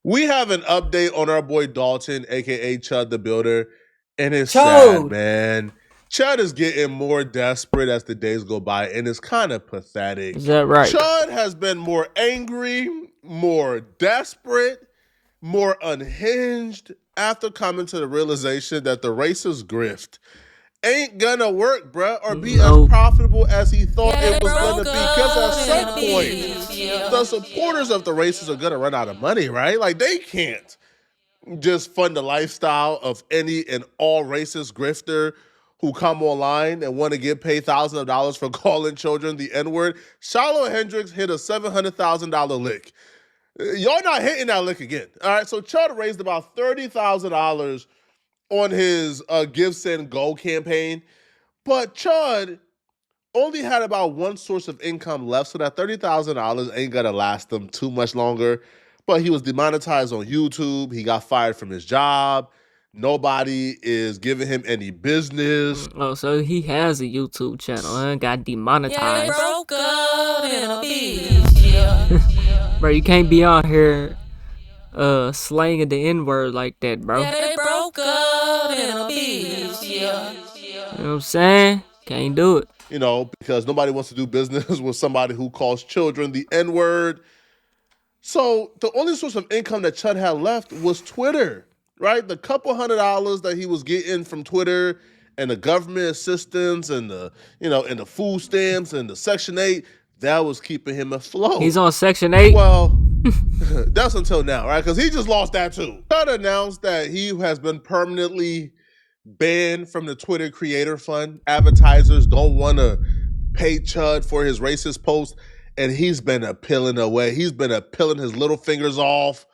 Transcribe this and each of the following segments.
We have an update on our boy Dalton, aka Chud the Builder, and it's sad, Chud. man. Chud is getting more desperate as the days go by, and it's kind of pathetic. Is that right? Chud has been more angry, more desperate, more unhinged after coming to the realization that the racist grift ain't gonna work, bruh, or be as profitable as he thought it was gonna be. Because at some point, the supporters of the racists are gonna run out of money, right? Like, they can't just fund the lifestyle of any and all racist grifter who come online and want to get paid thousands of dollars for calling children the N-word. Shiloh Hendrix hit a $700,000 lick. Y'all not hitting that lick again. All right, so Chud raised about $30,000 on his Give, Send, Go campaign, but Chud only had about one source of income left, so that $30,000 ain't gonna last him too much longer. But he was demonetized on YouTube. He got fired from his job. Nobody is giving him any business. Oh, so he has a YouTube channel and got demonetized. Broke up in a beach, Bro, you can't be on here slanging the N-word like that, bro. they broke up in a beach, You know what I'm saying? Can't do it. You know, because nobody wants to do business with somebody who calls children the N-word. So the only source of income that Chud had left was Twitter, right? The couple $100 that he was getting from Twitter and the government assistance and the, and the food stamps and the Section 8, that was keeping him afloat. He's on Section 8? Well, that's until now, right? Because he just lost that too. Chud announced that he has been permanently banned from the Twitter Creator Fund. Advertisers don't want to pay Chud for his racist posts, and he's been appealing away. He's been appealing his little fingers off,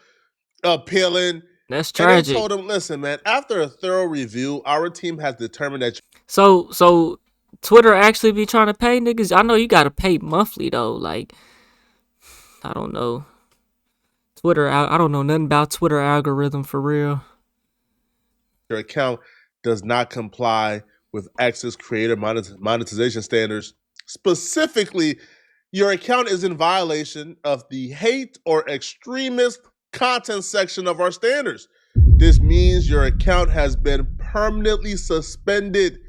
appealing. That's tragic. And they told him, listen, man, after a thorough review, our team has determined that... So Twitter actually be trying to pay niggas? I know you gotta pay monthly, though. Like, I don't know. Twitter, I don't know nothing about Twitter algorithm for real. Your account does not comply with X's creator monetization standards. Specifically, your account is in violation of the hate or extremist content section of our standards. This means your account has been permanently suspended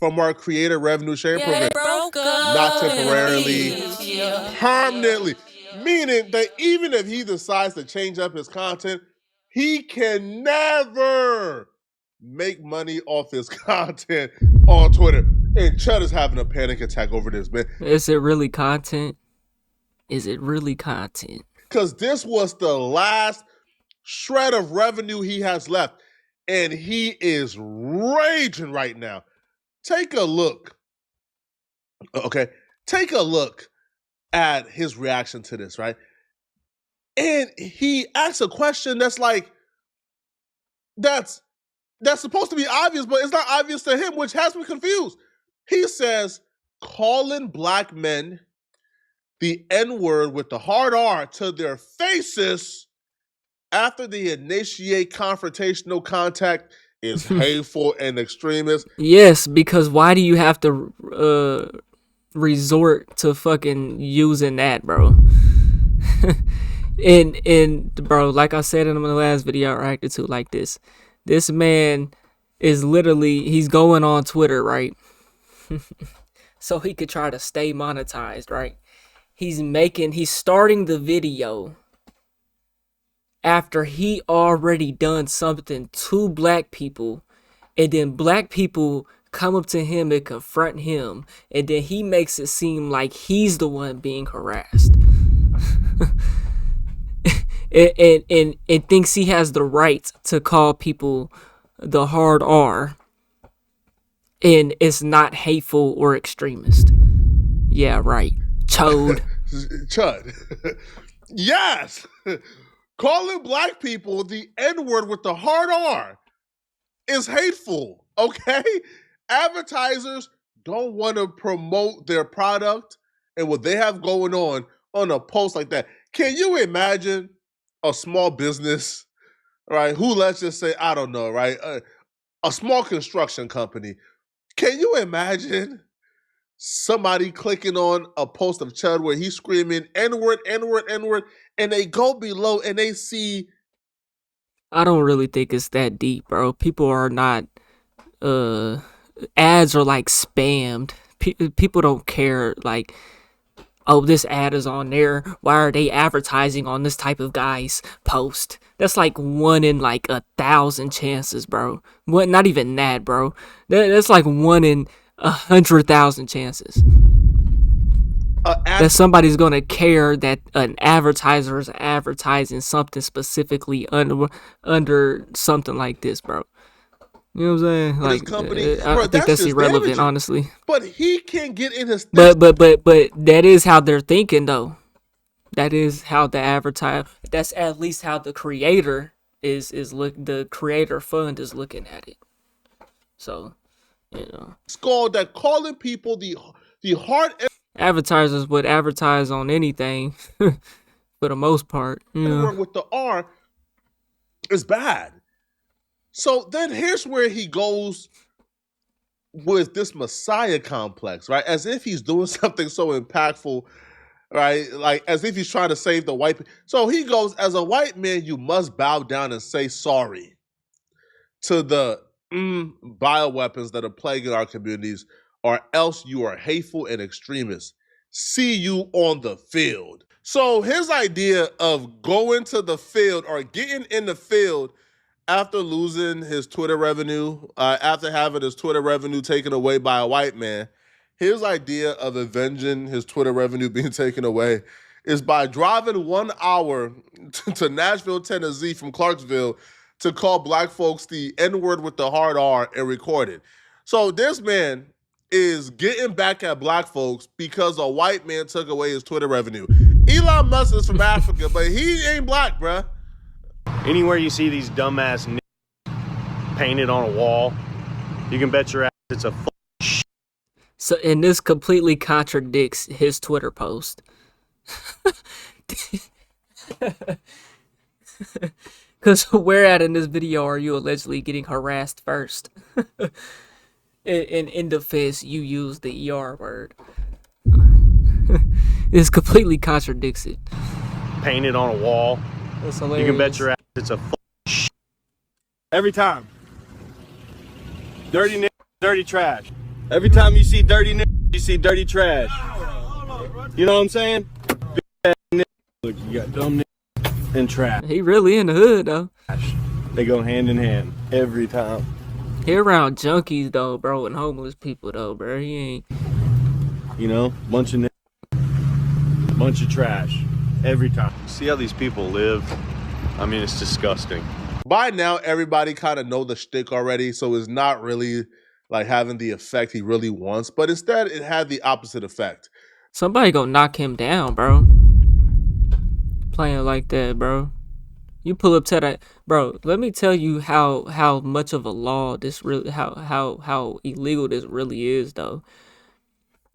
from our creator revenue sharing program. Not temporarily, permanently. Meaning that even if he decides to change up his content, he can never make money off his content on Twitter. And Chud is having a panic attack over this, man. Is it really content? Is it really content? Because this was the last shred of revenue he has left. And he is raging right now. Take a look. Okay? Take a look at his reaction to this, right? And he asks a question that's like, that's supposed to be obvious, but it's not obvious to him, which has me confused. He says, calling black men the N-word with the hard R to their faces after they initiate confrontational contact is hateful and extremist. Yes, because why do you have to resort to fucking using that, bro? and bro, like I said in my last video, I reacted to like this. This man is literally, he's going on Twitter, right? So he could try to stay monetized, right? He's starting the video after he already done something to black people, and then black people come up to him and confront him, and then he makes it seem like he's the one being harassed. and thinks he has the right to call people the hard R, and it's not hateful or extremist. Yeah, right. Chud. Chud. Yes! Calling black people the N-word with the hard R is hateful, okay? Advertisers don't want to promote their product and what they have going on a post like that. Can you imagine a small business, right, who, let's just say, I don't know, right, a small construction company. Can you imagine somebody clicking on a post of Chud where he's screaming N-word, N-word, N-word, and they go below and they see I don't really think it's that deep, bro. People are not ads are like spammed. People don't care, like, oh, this ad is on there, why are they advertising on this type of guy's post? That's like 1 in like 1,000 chances, bro. What? Not even that, bro. That's like 1 in 100,000 chances that somebody's gonna care that an advertiser is advertising something specifically under something like this, bro. You know what I'm saying? Like, company, I think that's irrelevant, damaging. Honestly. But he can't get in his. But that is how they're thinking, though. That is how the advertise. That's at least how the creator is look. The creator fund is looking at it. So, you know, it's called that calling people the hard. Advertisers would advertise on anything, for the most part. Yeah. With the R is bad. So then here's where he goes with this Messiah complex, right? As if he's doing something so impactful, right? Like as if he's trying to save the white. So he goes, as a white man, you must bow down and say sorry to the bioweapons that are plaguing our communities, or else you are hateful and extremist. See you on the field. So his idea of going to the field or getting in the field after losing his Twitter revenue, after having his Twitter revenue taken away by a white man, his idea of avenging his Twitter revenue being taken away is by driving 1 hour to Nashville, Tennessee from Clarksville to call black folks the N-word with the hard R and record it. So this man is getting back at black folks because a white man took away his Twitter revenue. Elon Musk is from Africa, but he ain't black, bruh. Anywhere you see these dumbass painted on a wall, you can bet your ass it's a So, and this completely contradicts his Twitter post. Because where at in this video are you allegedly getting harassed first? In defense, you use the ER word. This completely contradicts it. Painted on a wall. That's hilarious. You can bet your ass it's a every time. Dirty dirty trash. Every time you see dirty you see dirty trash. You know what I'm saying? Look, you got dumb and trash. He really in the hood though. They go hand in hand every time. He around junkies though, bro, and homeless people though, bro. He ain't. You know, bunch of trash every time. See how these people live? I mean, it's disgusting. By now, everybody kind of know the shtick already, so it's not really like having the effect he really wants, but instead it had the opposite effect. Somebody gonna knock him down, bro. Playing like that, bro. You pull up to that, bro. Let me tell you how much of a law this really, how illegal this really is, though.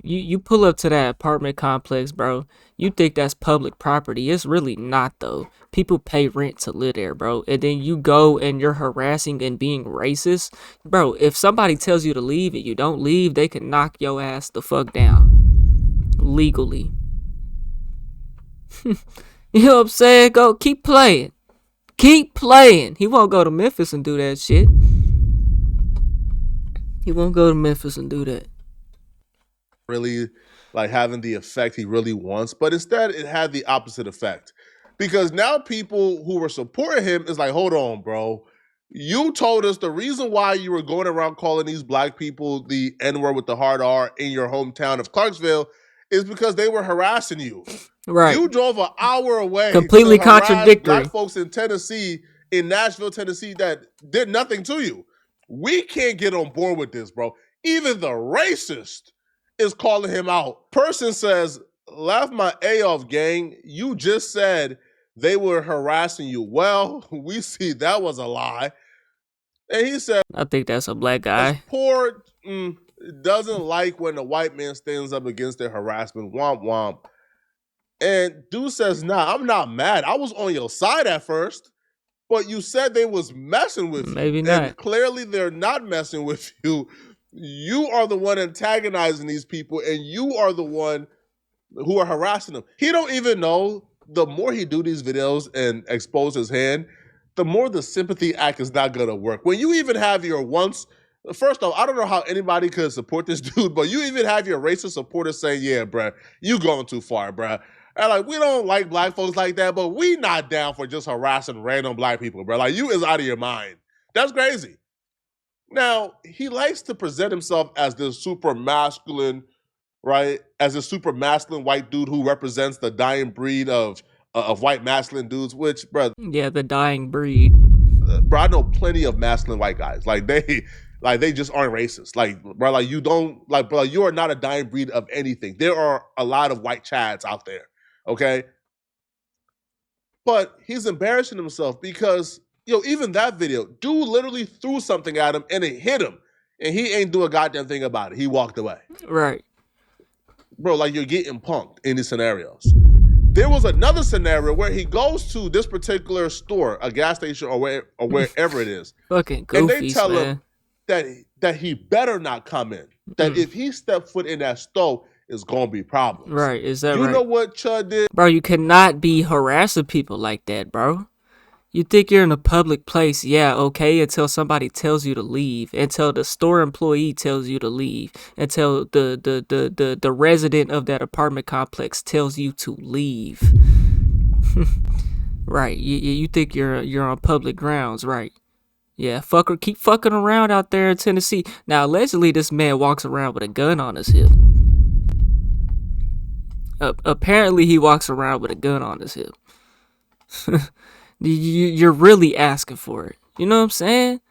You pull up to that apartment complex, bro. You think that's public property. It's really not, though. People pay rent to live there, bro. And then you go and you're harassing and being racist. Bro, if somebody tells you to leave and you don't leave, they can knock your ass the fuck down. Legally. You know what I'm saying? Go, keep playing. Keep playing. He won't go to Memphis and do that shit. He won't go to Memphis and do that. Really like having the effect he really wants, but instead it had the opposite effect, because now people who were supporting him is like, hold on, bro, you told us the reason why you were going around calling these black people the N-word with the hard R in your hometown of Clarksville is because they were harassing you. Right. You drove an hour away. Completely to harass contradictory. black folks in Tennessee, in Nashville, Tennessee, that did nothing to you. We can't get on board with this, bro. Even the racist is calling him out. Person says, laugh my A off, gang. You just said they were harassing you. Well, we see that was a lie. And he said, I think that's a black guy. Poor doesn't like when a white man stands up against their harassment. Womp womp. And dude says, nah, I'm not mad. I was on your side at first, but you said they was messing with you. Maybe not. And clearly they're not messing with you. You are the one antagonizing these people, and you are the one who are harassing them. He don't even know, the more he do these videos and expose his hand, the more the sympathy act is not gonna work. When you even have your once, first off, I don't know how anybody could support this dude, but you even have your racist supporters saying, "Yeah, bruh, you going too far, bruh." And like, we don't like black folks like that, but we not down for just harassing random black people, bruh. Like, you is out of your mind. That's crazy. Now, he likes to present himself as this super masculine, right? As a super masculine white dude who represents the dying breed of white masculine dudes, which, bro, Yeah, the dying breed. I know plenty of masculine white guys. Like they just aren't racist. Like, bro, like you don't like, bro, you are not a dying breed of anything. There are a lot of white chads out there, okay? But he's embarrassing himself because, even that video, dude literally threw something at him and it hit him, and he ain't do a goddamn thing about it. He walked away. Right. Bro, like, you're getting punked in these scenarios. There was another scenario where he goes to this particular store, a gas station or wherever it is. Fucking goofies, and they tell man. him that he better not come in. That if he step foot in that store, it's going to be problems. Right, is that right? right? You know what Chud did? Bro, you cannot be harassing people like that, bro. You think you're in a public place, yeah, okay, until somebody tells you to leave, until the store employee tells you to leave, until the resident of that apartment complex tells you to leave. Right, you think you're on public grounds, right? Yeah, keep fucking around out there in Tennessee. Now, allegedly, this man walks around with a gun on his hip. Apparently, he walks around with a gun on his hip. You're really asking for it. You know what I'm saying?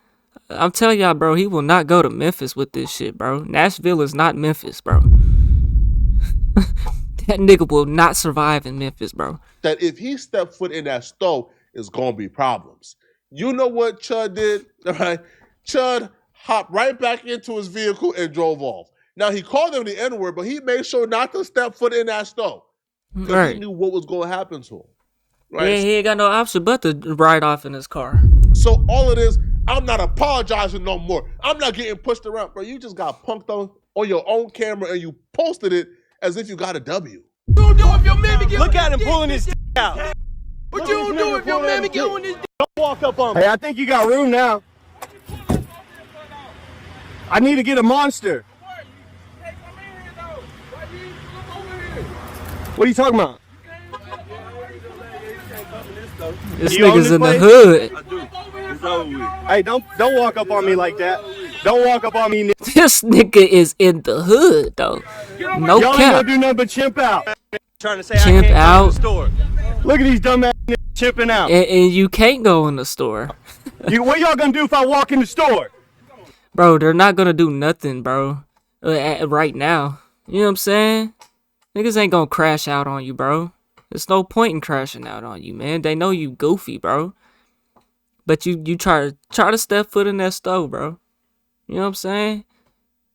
I'm telling y'all, bro, he will not go to Memphis with this shit, bro. Nashville is not Memphis, bro. That nigga will not survive in Memphis, bro. That if he step foot in that store, it's going to be problems. You know what Chud did? All right? Chud hopped right back into his vehicle and drove off. Now, he called him the N-word, but he made sure not to step foot in that store. Because Right. he knew what was going to happen to him. Right? Yeah, he ain't got no option but to ride off in his car. So all it is, I'm not apologizing no more. I'm not getting pushed around. Bro, you just got punked on your own camera and you posted it as if you got a W. Look at him pulling his out. What you gonna do if your mammy get on this? Don't walk up on me. Hey, I think you got room now. I need to get a monster. What are you talking about? This You own nigga's this in the place? hood. I do. It's over with. Hey, don't walk up on me like that. Don't walk up on me. This nigga is in the hood, though. No Y'all ain't cap. gonna do nothing but chimp out. Trying to say Chimp I can't out. go to the store. Look at these dumbass niggas chimping out. And you can't go in the store. What y'all gonna do if I walk in the store? Bro, they're not gonna do nothing, bro. Right now. You know what I'm saying? Niggas ain't gonna crash out on you, bro. There's no point in crashing out on you, man. They know you goofy, bro. But you try to step foot in that stove, bro. You know what I'm saying?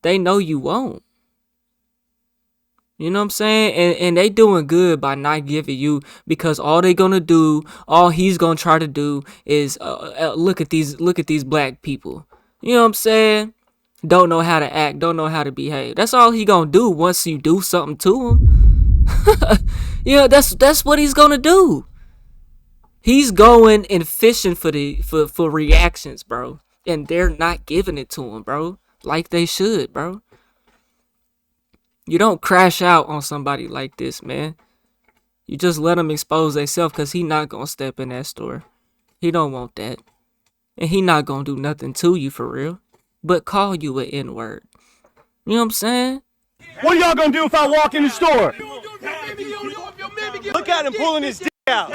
They know you won't. You know what I'm saying? And they doing good by not giving you, because all he's gonna try to do is look at these black people. You know what I'm saying? Don't know how to act, don't know how to behave. That's all he gonna do once you do something to him. Yeah, that's what he's gonna do. He's going and fishing for reactions, bro. And they're not giving it to him, bro. Like they should, bro. You don't crash out on somebody like this, man. You just let him expose themselves, because he not gonna step in that store. He don't want that. And he not gonna do nothing to you for real. But call you an N-word. You know what I'm saying? What are y'all gonna do if I walk in the store? Look at him pulling his dick out.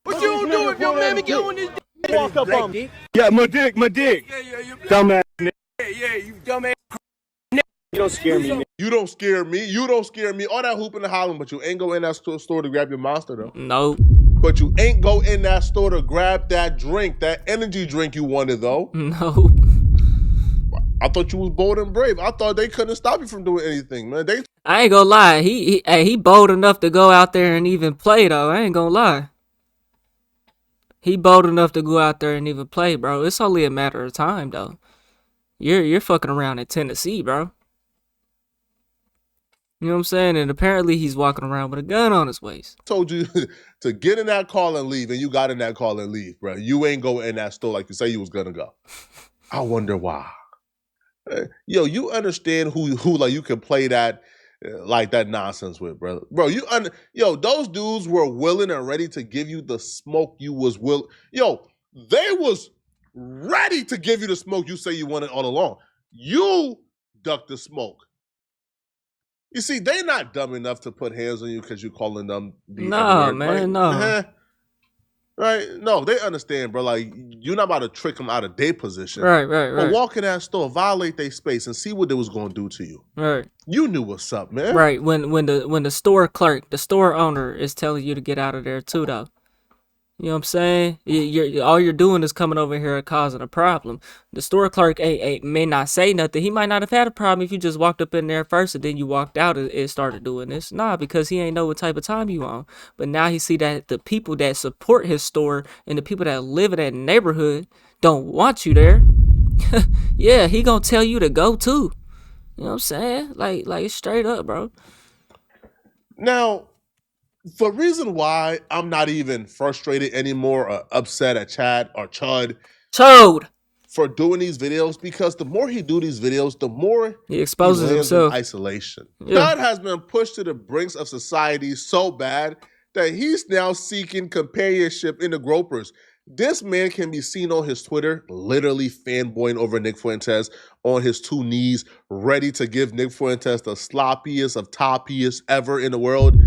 What you gonna do if your mammy get on this? Walk up on me. Yeah, my dick. Dumbass nigga. Yeah, you dumbass. You don't scare me, nigga. You don't scare me. All that hooping and hollering, but you ain't go in that store to grab your monster, though. Nope. But you ain't go in that store to grab that drink, that energy drink you wanted, though. Nope. I thought you was bold and brave. I thought they couldn't stop you from doing anything, man. I ain't gonna lie. He bold enough to go out there and even play, though. I ain't gonna lie. He bold enough to go out there and even play, bro. It's only a matter of time, though. You're fucking around in Tennessee, bro. You know what I'm saying? And apparently he's walking around with a gun on his waist. Told you to get in that car and leave, and you got in that car and leave, bro. You ain't go in that store like you say you was gonna go. I wonder why. Yo, you understand who like you can play that like that nonsense with, bro. Bro, those dudes were willing and ready to give you the smoke you was Yo, they was ready to give you the smoke you say you wanted all along. You ducked the smoke. You see, they not dumb enough to put hands on you because you're calling them the N-word, man, right? no. Right? No, they understand, bro. Like, you're not about to trick them out of their position. Right. But walk in that store, violate their space, and see what they was going to do to you. Right. You knew what's up, man. Right. When the store clerk, the store owner is telling you to get out of there too, though. You know what I'm saying? All you're doing is coming over here and causing a problem. The store clerk may not say nothing. He might not have had a problem if you just walked up in there first and then you walked out and started doing this. Nah, because he ain't know what type of time you on. But now he see that the people that support his store and the people that live in that neighborhood don't want you there. Yeah, he gonna tell you to go too. You know what I'm saying? Like straight up, bro. Now, the reason why I'm not even frustrated anymore or upset at Chad or Chud for doing these videos, because the more he do these videos, the more he exposes himself. In isolation. Yeah. Chud has been pushed to the brinks of society so bad that he's now seeking companionship in the gropers. This man can be seen on his Twitter, literally fanboying over Nick Fuentes on his 2 knees, ready to give Nick Fuentes the sloppiest of toppiest ever in the world.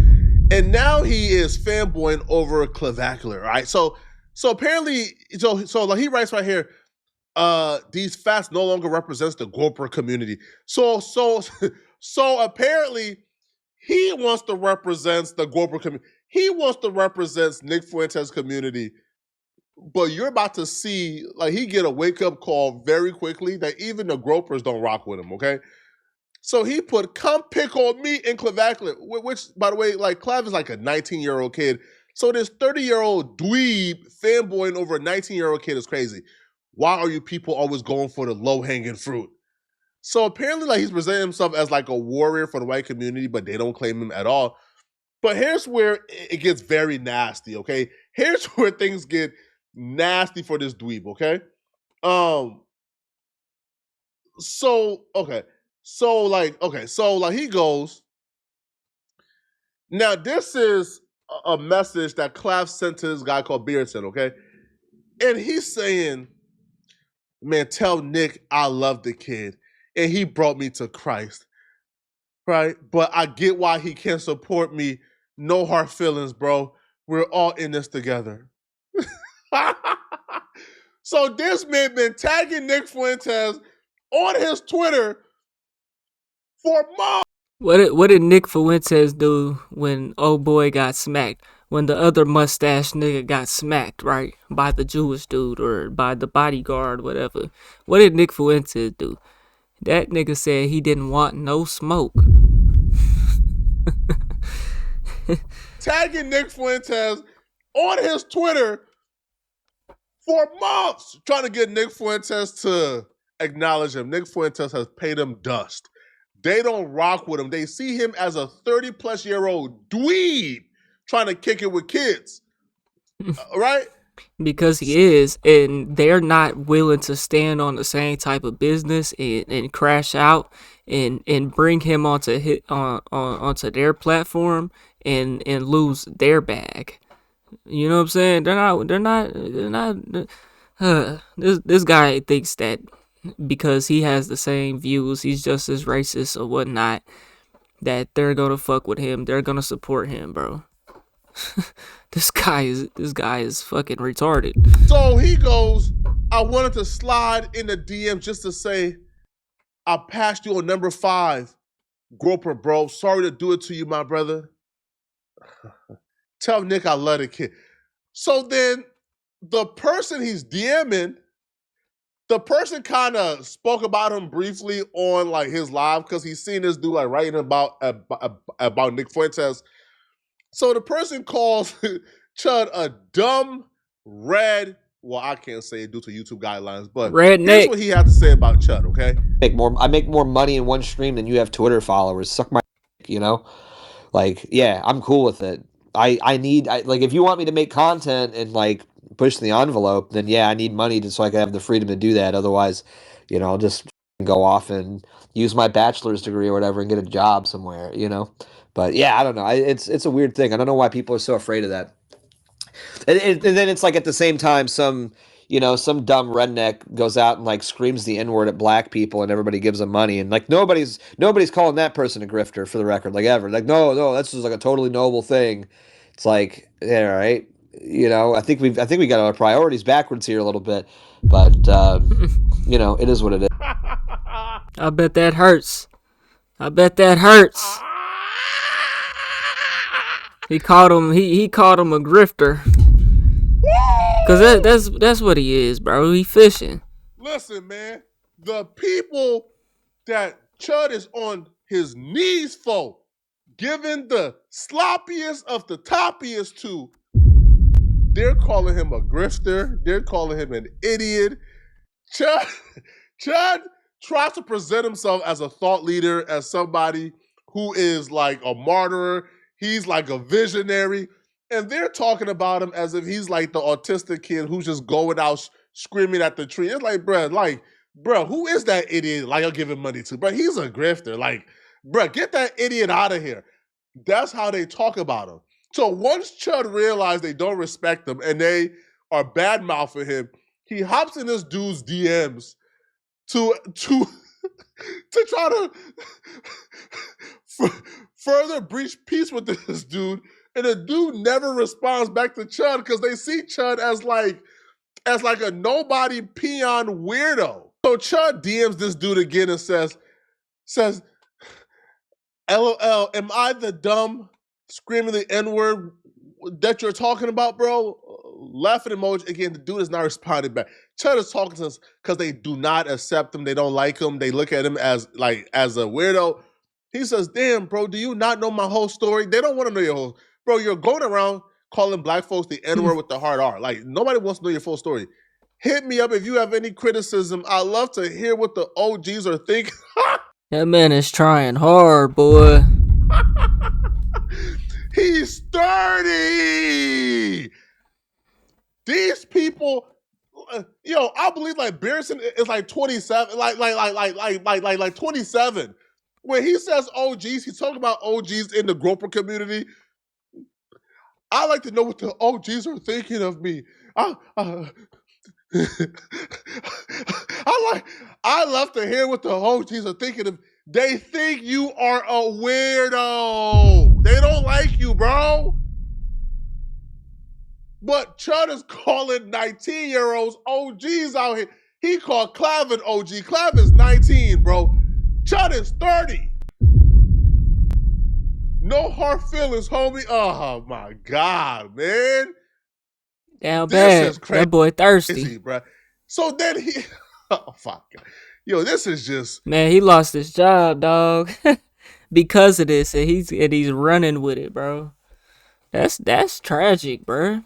And now he is fanboying over clavicular, right? So apparently, so like he writes right here, these fats no longer represents the groper community. So apparently he wants to represent the groper community. He wants to represent Nick Fuentes' community. But you're about to see, like, he get a wake-up call very quickly that even the gropers don't rock with him, okay? So he put, come pick on me in clavicular, which, by the way, like, Clav is like a 19-year-old kid. So this 30-year-old dweeb fanboying over a 19-year-old kid is crazy. Why are you people always going for the low-hanging fruit? So apparently, like, he's presenting himself as like a warrior for the white community, but they don't claim him at all. But here's where it gets very nasty, okay? Here's where things get nasty for this dweeb, okay? So he goes, now this is a message that Clav sent to this guy called Beardson, okay? And he's saying, man, tell Nick I love the kid and he brought me to Christ, right? But I get why he can't support me. No hard feelings, bro. We're all in this together. So this man been tagging Nick Fuentes on his Twitter for months. What did Nick Fuentes do when old boy got smacked? When the other mustache nigga got smacked, right? By the Jewish dude or by the bodyguard, whatever. What did Nick Fuentes do? That nigga said he didn't want no smoke. Tagging Nick Fuentes on his Twitter for months, trying to get Nick Fuentes to acknowledge him. Nick Fuentes has paid him dust. They don't rock with him. They see him as a 30-plus-year-old dweeb trying to kick it with kids, right? Because he is, and they're not willing to stand on the same type of business and crash out and bring him onto their platform and lose their bag. You know what I'm saying? They're not. This guy thinks that because he has the same views, he's just as racist or whatnot, that they're gonna fuck with him. They're gonna support him, bro. This guy is fucking retarded. So he goes, I wanted to slide in the DM just to say, I passed you on number 5, groper, bro. Sorry to do it to you, my brother. Tell Nick I love the kid. So then the person he's DMing, the person kind of spoke about him briefly on like his live because he's seen this dude like writing about Nick Fuentes. So the person calls Chud a dumb red, well, I can't say it due to YouTube guidelines, but here's what he had to say about Chud, okay? I make more money in one stream than you have Twitter followers. Suck my dick. like, you know? Like, yeah, I'm cool with it. Like, if you want me to make content and like push the envelope, then yeah, I need money so I can have the freedom to do that. Otherwise, you know, I'll just go off and use my bachelor's degree or whatever and get a job somewhere, you know? But yeah, I don't know. It's a weird thing. I don't know why people are so afraid of that. And then it's like at the same time, some dumb redneck goes out and like screams the N-word at black people and everybody gives them money. And like nobody's calling that person a grifter, for the record, like ever. Like, no, that's just like a totally noble thing. It's like, yeah, right. You know, I think we got our priorities backwards here a little bit, but you know, it is what it is. I bet that hurts. I bet that hurts. He called him a grifter. Cause that's what he is, bro. He fishing. Listen, man, the people that Chud is on his knees for, giving the sloppiest of the toppiest to, they're calling him a grifter. They're calling him an idiot. Chud tries to present himself as a thought leader, as somebody who is like a martyr. He's like a visionary. And they're talking about him as if he's like the autistic kid who's just going out screaming at the tree. It's like, bro, who is that idiot like you're giving money to? Bro, he's a grifter. Like, bro, get that idiot out of here. That's how they talk about him. So once Chud realized they don't respect him and they are bad-mouthing him, he hops in this dude's DMs to try to further breach peace with this dude. And the dude never responds back to Chud because they see Chud as like a nobody peon weirdo. So Chud DMs this dude again and says, LOL, am I the dumb screaming the N-word that you're talking about, bro? Laughing emoji. Again, the dude is not responding back. Chud is talking to us because they do not accept him. They don't like him. They look at him as a weirdo. He says, damn, bro, do you not know my whole story? They don't want to know your whole... Bro, you're going around calling black folks the N-word with the hard R. Like, nobody wants to know your full story. Hit me up if you have any criticism. I'd love to hear what the OGs are thinking. That man is trying hard, boy. He's 30. These people, I believe like Beerson is like 27, like 27. When he says OGs, he's talking about OGs in the groper community. I like to know what the OGs are thinking of me. I love to hear what the OGs are thinking of. They think you are a weirdo. They don't like you, bro. But Chud is calling 19-year-olds OGs out here. He called Clav an OG. Clav is 19, bro. Chud is 30. No hard feelings, homie. Oh, my God, man. Down bad. That boy thirsty. Bro. So then he... Oh, fuck. Yo, this is just... Man, he lost his job, dog. Because of this, and he's running with it, bro. That's tragic, bro.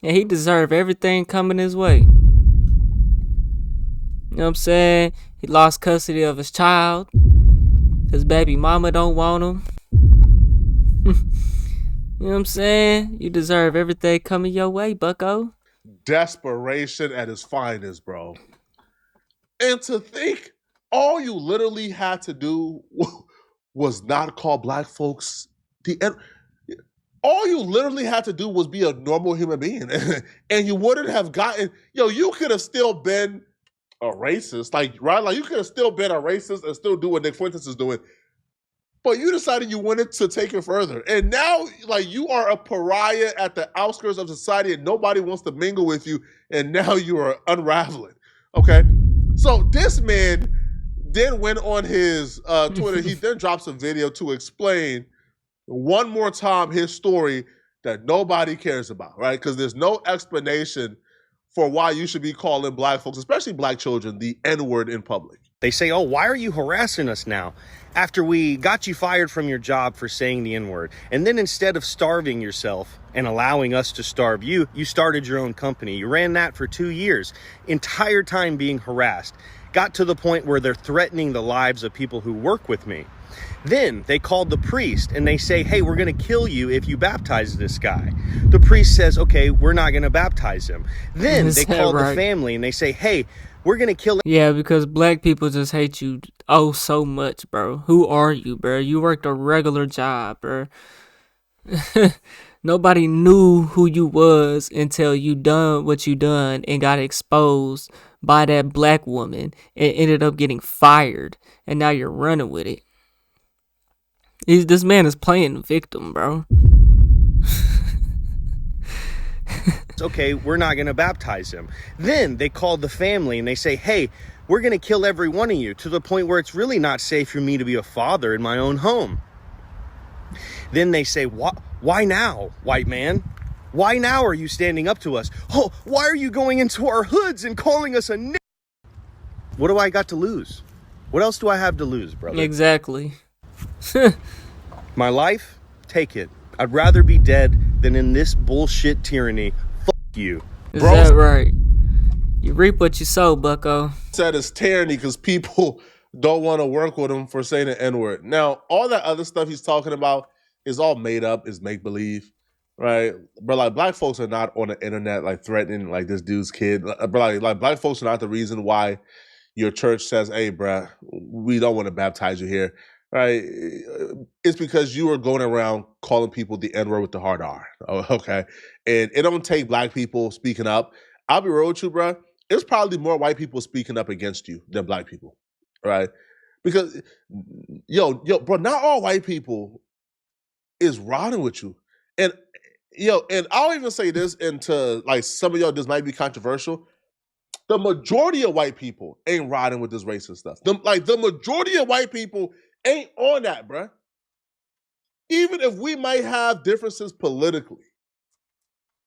And he deserved everything coming his way. You know what I'm saying? He lost custody of his child. His baby mama don't want him. You know what I'm saying? You deserve everything coming your way, bucko. Desperation at its finest, bro. And to think all you literally had to do was not call black folks all you literally had to do was be a normal human being. And you wouldn't have gotten, you could have still been a racist, right? Like, you could have still been a racist and still do what Nick Fuentes is doing. But you decided you wanted to take it further. And now, you are a pariah at the outskirts of society and nobody wants to mingle with you. And now you are unraveling, okay? So this man then went on his Twitter. He then drops a video to explain one more time his story that nobody cares about, right? Because there's no explanation for why you should be calling black folks, especially black children, the N-word in public. They say, oh, why are you harassing us now? After we got you fired from your job for saying the N-word. And then instead of starving yourself and allowing us to starve you, you started your own company. You ran that for 2 years, entire time being harassed. got to the point where they're threatening the lives of people who work with me. Then they called the priest and they say, hey, we're going to kill you if you baptize this guy. The priest says, okay, we're not going to baptize him. Then Is they that call the right? family and they say, hey, we're going to kill Yeah, because black people just hate you oh so much, bro. Who are you, bro? You worked a regular job, bro. Nobody knew who you was until you done what you done and got exposed by that black woman and ended up getting fired. And now you're running with it. This man is playing victim, bro. okay, we're not going to baptize him. Then they called the family and they say, hey, we're going to kill every one of you, to the point where it's really not safe for me to be a father in my own home. Then they say, why now, white man? Why now are you standing up to us? Oh, why are you going into our hoods and calling us a n***? What do I got to lose? What else do I have to lose, brother? Exactly. My life? Take it. I'd rather be dead than in this bullshit tyranny. Fuck you. Is that right? You reap what you sow, bucko. Said it's tyranny because people don't want to work with him for saying the N-word. Now, all that other stuff he's talking about is all made up, is make-believe, right? But like black folks are not on the internet like threatening like this dude's kid. But like black folks are not the reason why your church says, hey, bruh, we don't want to baptize you here, right? It's because you are going around calling people the N-word with the hard R, okay? And it don't take black people speaking up. I'll be real with you, bruh. It's probably more white people speaking up against you than black people, right? Because, yo, bro, not all white people is riding with you. And, and I'll even say this, and to, like, some of y'all, this might be controversial. The majority of white people ain't riding with this racist stuff. The majority of white people ain't on that, bruh. Even if we might have differences politically,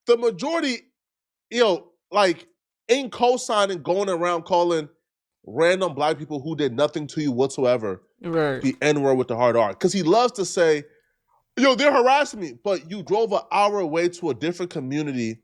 the majority, ain't co-signing, going around calling random black people who did nothing to you whatsoever the N-word with the hard R. Because he loves to say, they're harassing me, but you drove an hour away to a different community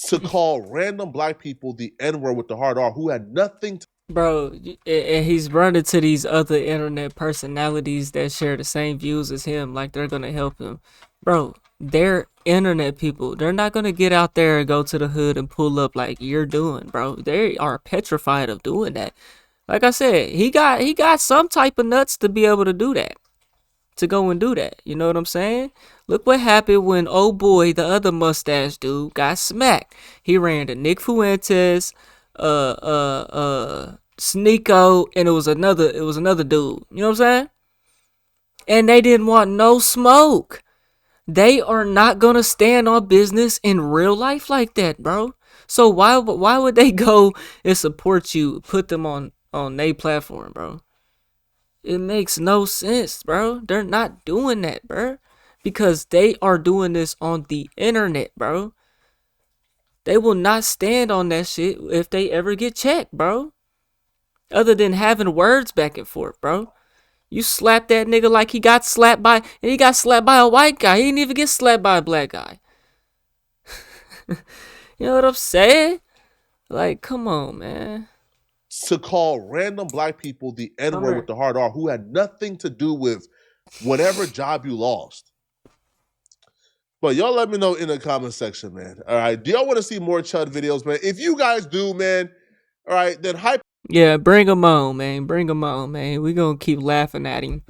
to call random black people the N-word with the hard R who had nothing to... Bro, and he's running to these other internet personalities that share the same views as him, like they're gonna help him. Bro, they're internet people. They're not gonna get out there and go to the hood and pull up like you're doing, bro. They are petrified of doing that. Like I said, he got some type of nuts to be able to do that. To go and do that. You know what I'm saying? Look what happened when old boy, the other mustache dude, got smacked. He ran to Nick Fuentes, Sneeko, and it was another dude. You know what I'm saying? And they didn't want no smoke. They are not gonna stand on business in real life like that, bro. So why would they go and support you, put them on their platform, bro? It makes no sense, bro. They're not doing that, bro. Because they are doing this on the internet, bro. They will not stand on that shit if they ever get checked, bro. Other than having words back and forth, bro. You slapped that nigga like he got slapped by... And he got slapped by a white guy. He didn't even get slapped by a black guy. You know what I'm saying? Like, come on, man. To call random black people the N-word with the hard R who had nothing to do with whatever job you lost. But y'all let me know in the comment section, man. All right. Do y'all want to see more Chud videos, man? If you guys do, man, all right, then hype. Yeah, bring him on, man. Bring him on, man. We gonna keep laughing at him.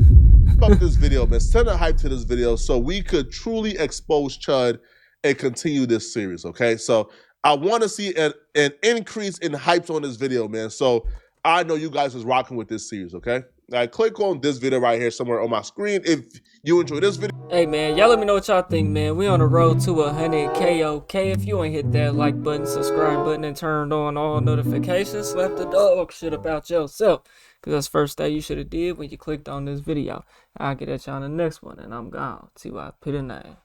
Up this video, man. Send a hype to this video so we could truly expose Chud and continue this series, okay? So I want to see an increase in hypes on this video, man. So I know you guys is rocking with this series, okay? All right, click on this video right here somewhere on my screen if you enjoy this video. Hey, man, y'all let me know what y'all think, man. We on the road to 100K, okay? If you ain't hit that like button, subscribe button, and turned on all notifications, slap the dog shit about yourself. Because that's the first thing you should have did when you clicked on this video. I'll get at y'all on the next one, and I'm gone. See what I put in there.